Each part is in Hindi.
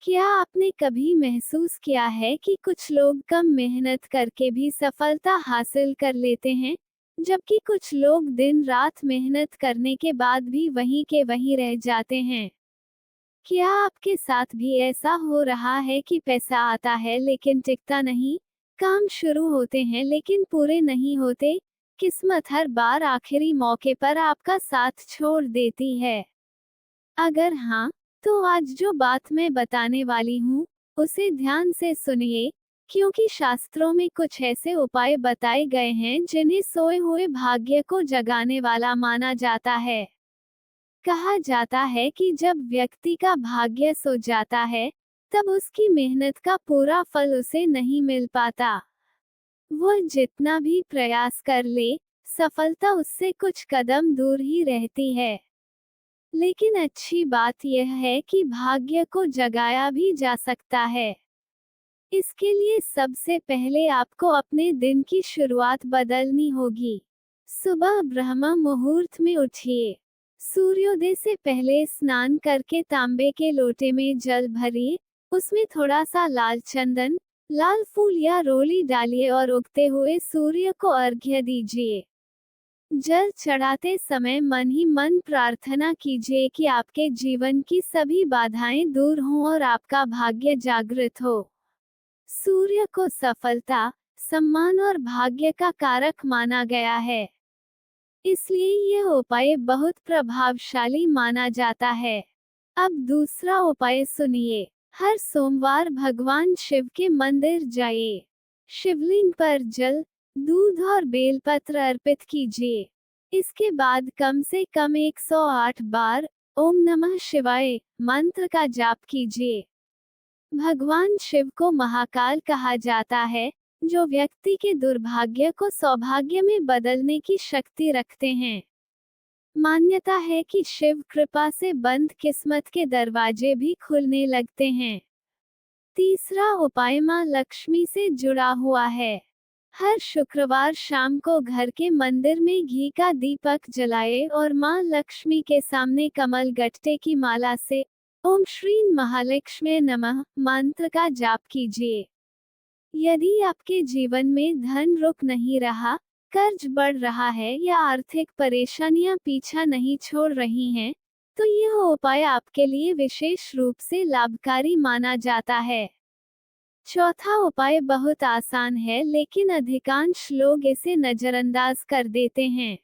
क्या आपने कभी महसूस किया है कि कुछ लोग कम मेहनत करके भी सफलता हासिल कर लेते हैं, जबकि कुछ लोग दिन रात मेहनत करने के बाद भी वहीं के वहीं रह जाते हैं? क्या आपके साथ भी ऐसा हो रहा है कि पैसा आता है लेकिन टिकता नहीं, काम शुरू होते हैं लेकिन पूरे नहीं होते, किस्मत हर बार आखिरी मौके पर आपका साथ छोड़ देती है? अगर हाँ, तो आज जो बात मैं बताने वाली हूँ, उसे ध्यान से सुनिए, क्योंकि शास्त्रों में कुछ ऐसे उपाय बताए गए हैं जिन्हें सोए हुए भाग्य को जगाने वाला माना जाता है। कहा जाता है कि जब व्यक्ति का भाग्य सो जाता है, तब उसकी मेहनत का पूरा फल उसे नहीं मिल पाता। वह जितना भी प्रयास कर ले, सफलता उससे कुछ कदम दूर ही रहती है। लेकिन अच्छी बात यह है कि भाग्य को जगाया भी जा सकता है। इसके लिए सबसे पहले आपको अपने दिन की शुरुआत बदलनी होगी। सुबह ब्रह्म मुहूर्त में उठिए। सूर्योदय से पहले स्नान करके तांबे के लोटे में जल भरिए, उसमें थोड़ा सा लाल चंदन, लाल फूल या रोली डालिए और उगते हुए सूर्य को अर्घ्य दीजिए। जल चढ़ाते समय मन ही मन प्रार्थना कीजिए कि आपके जीवन की सभी बाधाएं दूर हों और आपका भाग्य जागृत हो। सूर्य को सफलता, सम्मान और भाग्य का कारक माना गया है, इसलिए यह उपाय बहुत प्रभावशाली माना जाता है। अब दूसरा उपाय सुनिए। हर सोमवार भगवान शिव के मंदिर जाइए। शिवलिंग पर जल, दूध और बेलपत्र अर्पित कीजिए। इसके बाद कम से कम 108 बार ओम नमः शिवाय मंत्र का जाप कीजिए। भगवान शिव को महाकाल कहा जाता है, जो व्यक्ति के दुर्भाग्य को सौभाग्य में बदलने की शक्ति रखते हैं। मान्यता है कि शिव कृपा से बंद किस्मत के दरवाजे भी खुलने लगते हैं। तीसरा उपाय मां लक्ष्मी से जुड़ा हुआ है। हर शुक्रवार शाम को घर के मंदिर में घी का दीपक जलाए और मां लक्ष्मी के सामने कमल गट्टे की माला से ओम श्री महालक्ष्मी नमः मंत्र का जाप कीजिए। यदि आपके जीवन में धन रुक नहीं रहा, कर्ज बढ़ रहा है या आर्थिक परेशानियां पीछा नहीं छोड़ रही हैं, तो यह उपाय आपके लिए विशेष रूप से लाभकारी माना जाता है। चौथा उपाय बहुत आसान है, लेकिन अधिकांश लोग इसे नजरअंदाज कर देते हैं।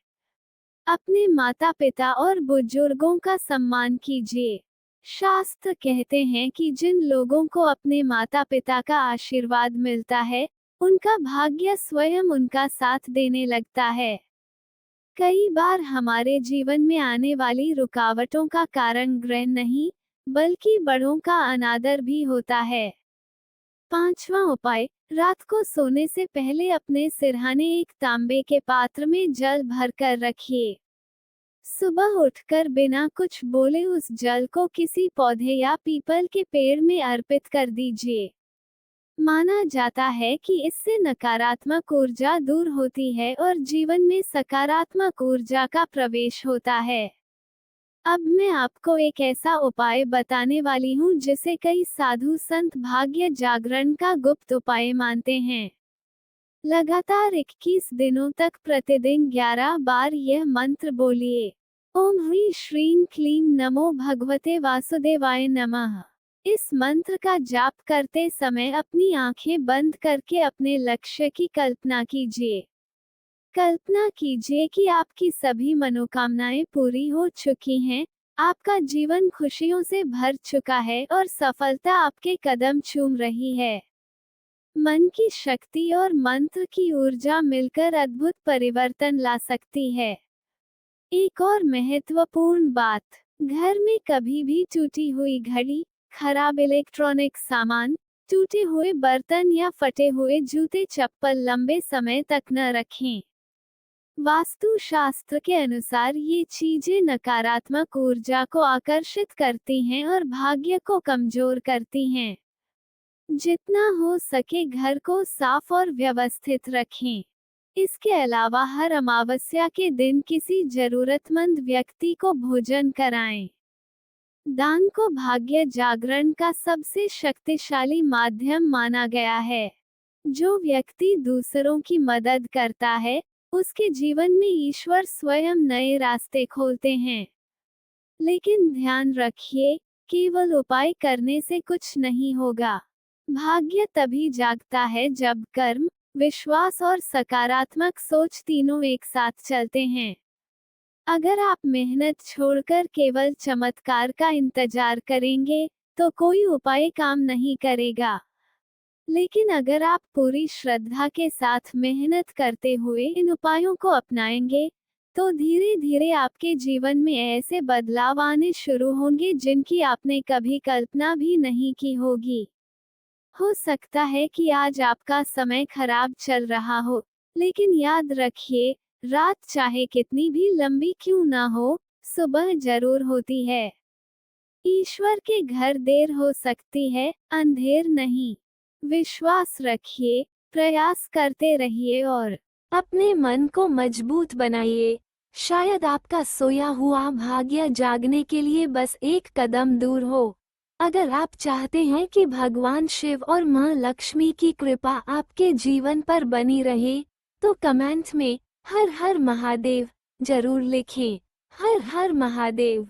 अपने माता पिता और बुजुर्गों का सम्मान कीजिए। शास्त्र कहते हैं कि जिन लोगों को अपने माता पिता का आशीर्वाद मिलता है, उनका भाग्य स्वयं उनका साथ देने लगता है। कई बार हमारे जीवन में आने वाली रुकावटों का कारण ग्रह नहीं, बल्कि बड़ों का अनादर भी होता है। पांचवा उपाय, रात को सोने से पहले अपने सिरहाने एक तांबे के पात्र में जल भरकर रखिए। सुबह उठकर बिना कुछ बोले उस जल को किसी पौधे या पीपल के पेड़ में अर्पित कर दीजिए। माना जाता है कि इससे नकारात्मक ऊर्जा दूर होती है और जीवन में सकारात्मक ऊर्जा का प्रवेश होता है। अब मैं आपको एक ऐसा उपाय बताने वाली हूँ जिसे कई साधु संत भाग्य जागरण का गुप्त उपाय मानते हैं। लगातार 21 दिनों तक प्रतिदिन 11 बार यह मंत्र बोलिए। ओम ह्रीं श्रीं क्लीं नमो भगवते वासुदेवाय नमः। इस मंत्र का जाप करते समय अपनी आंखें बंद करके अपने लक्ष्य की कल्पना कीजिए। कल्पना कीजिए कि आपकी सभी मनोकामनाएं पूरी हो चुकी हैं, आपका जीवन खुशियों से भर चुका है और सफलता आपके कदम चूम रही है। मन की शक्ति और मंत्र की ऊर्जा मिलकर अद्भुत परिवर्तन ला सकती है। एक और महत्वपूर्ण बात, घर में कभी भी टूटी हुई घड़ी, खराब इलेक्ट्रॉनिक सामान, टूटे हुए बर्तन या फटे हुए जूते चप्पल लंबे समय तक न रखें। वास्तु शास्त्र के अनुसार ये चीजें नकारात्मक ऊर्जा को आकर्षित करती हैं और भाग्य को कमजोर करती हैं। जितना हो सके घर को साफ और व्यवस्थित रखें। इसके अलावा हर अमावस्या के दिन किसी जरूरतमंद व्यक्ति को भोजन कराएं। दान को भाग्य जागरण का सबसे शक्तिशाली माध्यम माना गया है। जो व्यक्ति दूसरों की मदद करता है, उसके जीवन में ईश्वर स्वयं नए रास्ते खोलते हैं। लेकिन ध्यान रखिए, केवल उपाय करने से कुछ नहीं होगा। भाग्य तभी जागता है जब कर्म, विश्वास और सकारात्मक सोच तीनों एक साथ चलते हैं। अगर आप मेहनत छोड़कर केवल चमत्कार का इंतजार करेंगे, तो कोई उपाय काम नहीं करेगा। लेकिन अगर आप पूरी श्रद्धा के साथ मेहनत करते हुए इन उपायों को अपनाएंगे, तो धीरे धीरे आपके जीवन में ऐसे बदलाव आने शुरू होंगे जिनकी आपने कभी कल्पना भी नहीं की होगी। हो सकता है कि आज आपका समय खराब चल रहा हो, लेकिन याद रखिए, रात चाहे कितनी भी लंबी क्यों ना हो, सुबह जरूर होती है। ईश्वर के घर देर हो सकती है, अंधेर नहीं। विश्वास रखिए, प्रयास करते रहिए और अपने मन को मजबूत बनाइए। शायद आपका सोया हुआ भाग्य जागने के लिए बस एक कदम दूर हो। अगर आप चाहते हैं कि भगवान शिव और मां लक्ष्मी की कृपा आपके जीवन पर बनी रहे, तो कमेंट में हर हर महादेव जरूर लिखें। हर हर महादेव।